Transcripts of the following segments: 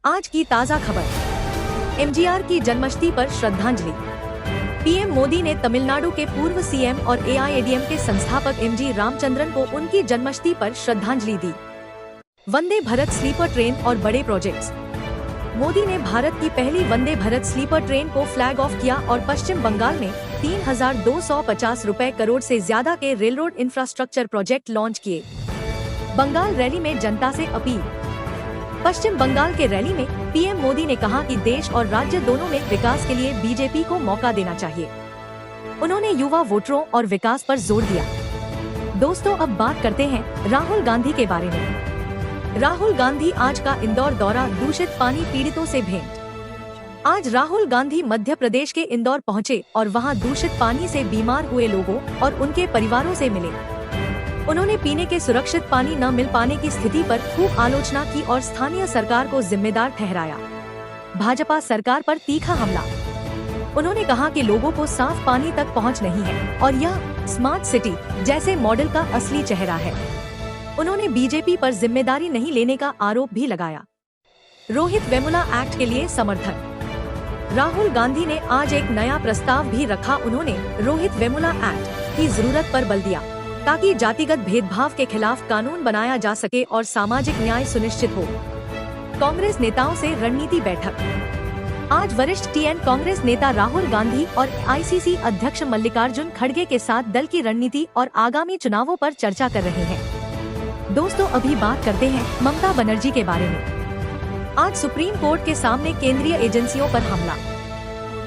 आज की ताज़ा खबर। एमजीआर की जन्मशती पर श्रद्धांजलि। पीएम मोदी ने तमिलनाडु के पूर्व सीएम और एआईएडीएमके संस्थापक एमजी रामचंद्रन को उनकी जन्मशती पर श्रद्धांजलि दी। वंदे भारत स्लीपर ट्रेन और बड़े प्रोजेक्ट्स। मोदी ने भारत की पहली वंदे भारत स्लीपर ट्रेन को फ्लैग ऑफ किया और पश्चिम बंगाल में 3,250 करोड़ से ज्यादा के रेलरोड इंफ्रास्ट्रक्चर प्रोजेक्ट लॉन्च किए। बंगाल रैली में जनता से अपील। पश्चिम बंगाल के रैली में पीएम मोदी ने कहा कि देश और राज्य दोनों में विकास के लिए बीजेपी को मौका देना चाहिए। उन्होंने युवा वोटरों और विकास पर जोर दिया। दोस्तों, अब बात करते हैं राहुल गांधी के बारे में। राहुल गांधी आज का इंदौर दौरा, दूषित पानी पीड़ितों से भेंट। आज राहुल गांधी मध्य प्रदेश के इंदौर पहुंचे और वहां दूषित पानी से बीमार हुए लोगों और उनके परिवारों से मिले। उन्होंने पीने के सुरक्षित पानी न मिल पाने की स्थिति पर खूब आलोचना की और स्थानीय सरकार को जिम्मेदार ठहराया। भाजपा सरकार पर तीखा हमला। उन्होंने कहा कि लोगों को साफ पानी तक पहुंच नहीं है और यह स्मार्ट सिटी जैसे मॉडल का असली चेहरा है। उन्होंने बीजेपी पर जिम्मेदारी नहीं लेने का आरोप भी लगाया। रोहित वेमुला एक्ट के लिए समर्थन। राहुल गांधी ने आज एक नया प्रस्ताव भी रखा। उन्होंने रोहित वेमुला एक्ट की जरूरत पर बल दिया ताकि जातिगत भेदभाव के खिलाफ कानून बनाया जा सके और सामाजिक न्याय सुनिश्चित हो। कांग्रेस नेताओं से रणनीति बैठक। आज वरिष्ठ टीएन कांग्रेस नेता राहुल गांधी और आईसीसी अध्यक्ष मल्लिकार्जुन खड़गे के साथ दल की रणनीति और आगामी चुनावों पर चर्चा कर रहे हैं। दोस्तों, अभी बात करते हैं ममता बनर्जी के बारे में। आज सुप्रीम कोर्ट के सामने केंद्रीय एजेंसियों पर हमला।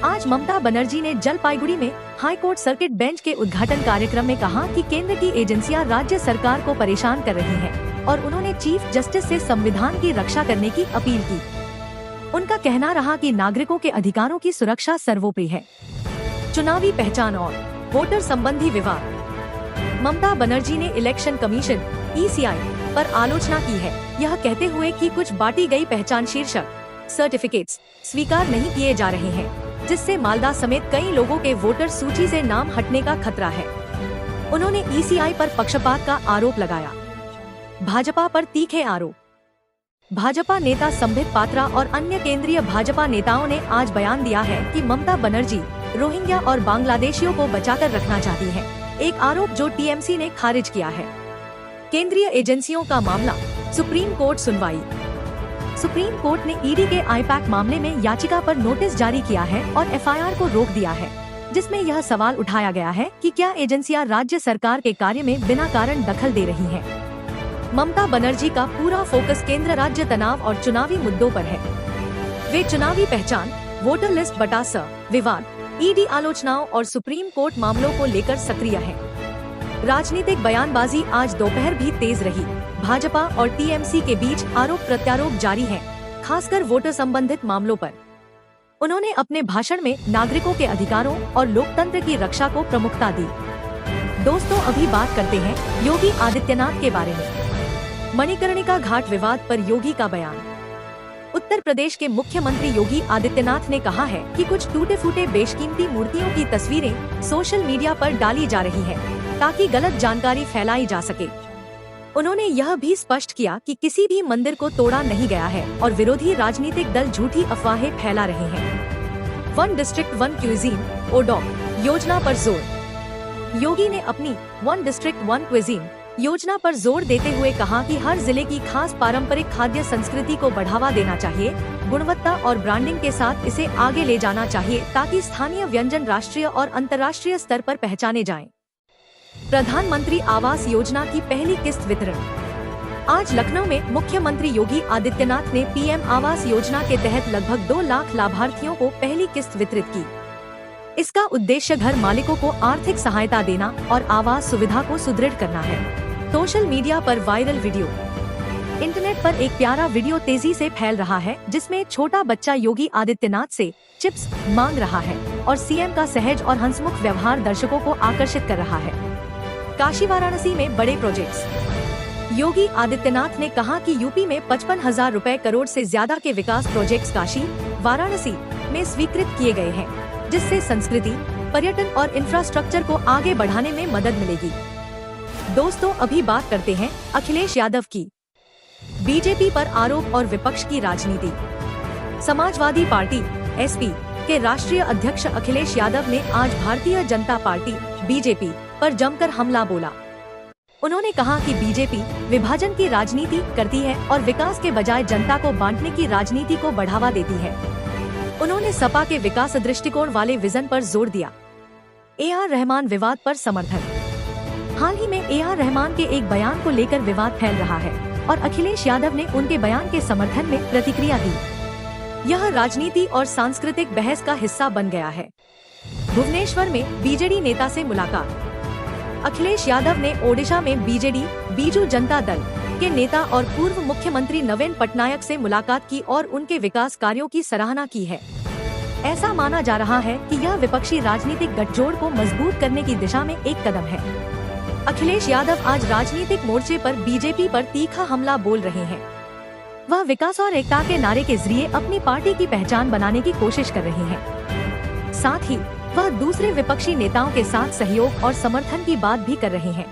आज ममता बनर्जी ने जलपाईगुड़ी में हाई कोर्ट सर्किट बेंच के उद्घाटन कार्यक्रम में कहा कि केंद्र की एजेंसियां राज्य सरकार को परेशान कर रही हैं और उन्होंने चीफ जस्टिस से संविधान की रक्षा करने की अपील की। उनका कहना रहा कि नागरिकों के अधिकारों की सुरक्षा सर्वोपरि है। चुनावी पहचान और वोटर संबंधी विवाद। ममता बनर्जी ने इलेक्शन कमीशन (ईसीआई) पर आलोचना की है, यह कहते हुए कि कुछ बांटी गई पहचान शीर्षक सर्टिफिकेट्स स्वीकार नहीं किए जा रहे हैं, जिससे मालदा समेत कई लोगों के वोटर सूची से नाम हटने का खतरा है। उन्होंने ईसीआई पर पक्षपात का आरोप लगाया। भाजपा पर तीखे आरोप। भाजपा नेता संबित पात्रा और अन्य केंद्रीय भाजपा नेताओं ने आज बयान दिया है कि ममता बनर्जी रोहिंग्या और बांग्लादेशियों को बचाकर रखना चाहती है, एक आरोप जो टीएमसी ने खारिज किया है। केंद्रीय एजेंसियों का मामला, सुप्रीम कोर्ट सुनवाई। सुप्रीम कोर्ट ने ईडी के आईपैक मामले में याचिका पर नोटिस जारी किया है और एफआईआर को रोक दिया है, जिसमें यह सवाल उठाया गया है कि क्या एजेंसियां राज्य सरकार के कार्य में बिना कारण दखल दे रही हैं। ममता बनर्जी का पूरा फोकस केंद्र राज्य तनाव और चुनावी मुद्दों पर है। वे चुनावी पहचान, वोटर लिस्ट बटास विवाद, ईडी आलोचनाओं और सुप्रीम कोर्ट मामलों को लेकर सक्रिय है। राजनीतिक बयानबाजी आज दोपहर भी तेज रही। भाजपा और टीएमसी के बीच आरोप प्रत्यारोप जारी है, खासकर वोटर संबंधित मामलों पर। उन्होंने अपने भाषण में नागरिकों के अधिकारों और लोकतंत्र की रक्षा को प्रमुखता दी। दोस्तों, अभी बात करते हैं योगी आदित्यनाथ के बारे में। मणिकर्णिका घाट विवाद पर योगी का बयान। उत्तर प्रदेश के मुख्यमंत्री योगी आदित्यनाथ ने कहा है कि कुछ टूटे फूटे बेशकीमती मूर्तियों की तस्वीरें सोशल मीडिया पर डाली जा रही है ताकि गलत जानकारी फैलाई जा सके। उन्होंने यह भी स्पष्ट किया कि किसी भी मंदिर को तोड़ा नहीं गया है और विरोधी राजनीतिक दल झूठी अफवाहें फैला रहे हैं। वन डिस्ट्रिक्ट वन क्यूजीन (ओडॉक) योजना पर जोर। योगी ने अपनी वन डिस्ट्रिक्ट वन क्यूजीन योजना पर जोर देते हुए कहा कि हर जिले की खास पारंपरिक खाद्य संस्कृति को बढ़ावा देना चाहिए, गुणवत्ता और ब्रांडिंग के साथ इसे आगे ले जाना चाहिए ताकि स्थानीय व्यंजन राष्ट्रीय और अंतर्राष्ट्रीय स्तर पर पहचाने जाएं। प्रधानमंत्री आवास योजना की पहली किस्त वितरण। आज लखनऊ में मुख्यमंत्री योगी आदित्यनाथ ने पीएम आवास योजना के तहत लगभग 2 लाख लाभार्थियों को पहली किस्त वितरित की। इसका उद्देश्य घर मालिकों को आर्थिक सहायता देना और आवास सुविधा को सुदृढ़ करना है। सोशल मीडिया पर वायरल वीडियो। इंटरनेट पर एक प्यारा वीडियो तेजी से फैल रहा है, जिसमें छोटा बच्चा योगी आदित्यनाथ से चिप्स मांग रहा है और सीएम का सहज और हंसमुख व्यवहार दर्शकों को आकर्षित कर रहा है। काशी वाराणसी में बड़े प्रोजेक्ट्स। योगी आदित्यनाथ ने कहा कि यूपी में 55,000 करोड़ से ज्यादा के विकास प्रोजेक्ट्स काशी वाराणसी में स्वीकृत किए गए हैं, जिससे संस्कृति, पर्यटन और इंफ्रास्ट्रक्चर को आगे बढ़ाने में मदद मिलेगी। दोस्तों, अभी बात करते हैं अखिलेश यादव की। बीजेपी पर आरोप और विपक्ष की राजनीति। समाजवादी पार्टी (एसपी) के राष्ट्रीय अध्यक्ष अखिलेश यादव ने आज भारतीय जनता पार्टी (बीजेपी) पर जमकर हमला बोला। उन्होंने कहा कि बीजेपी विभाजन की राजनीति करती है और विकास के बजाय जनता को बांटने की राजनीति को बढ़ावा देती है। उन्होंने सपा के विकास दृष्टिकोण वाले विजन पर जोर दिया। ए.आर. रहमान विवाद पर समर्थन। हाल ही में ए.आर. रहमान के एक बयान को लेकर विवाद फैल रहा है और अखिलेश यादव ने उनके बयान के समर्थन में प्रतिक्रिया दी। यह राजनीति और सांस्कृतिक बहस का हिस्सा बन गया है। भुवनेश्वर में बीजेडी नेता से मुलाकात। अखिलेश यादव ने ओडिशा में बीजेडी बीजू जनता दल के नेता और पूर्व मुख्यमंत्री नवीन पटनायक से मुलाकात की और उनके विकास कार्यों की सराहना की है। ऐसा माना जा रहा है कि यह विपक्षी राजनीतिक गठजोड़ को मजबूत करने की दिशा में एक कदम है। अखिलेश यादव आज राजनीतिक मोर्चे पर बीजेपी पर तीखा हमला बोल रहे हैं। वह विकास और एकता के नारे के जरिए अपनी पार्टी की पहचान बनाने की कोशिश कर रहे हैं। साथ ही वह दूसरे विपक्षी नेताओं के साथ सहयोग और समर्थन की बात भी कर रहे हैं।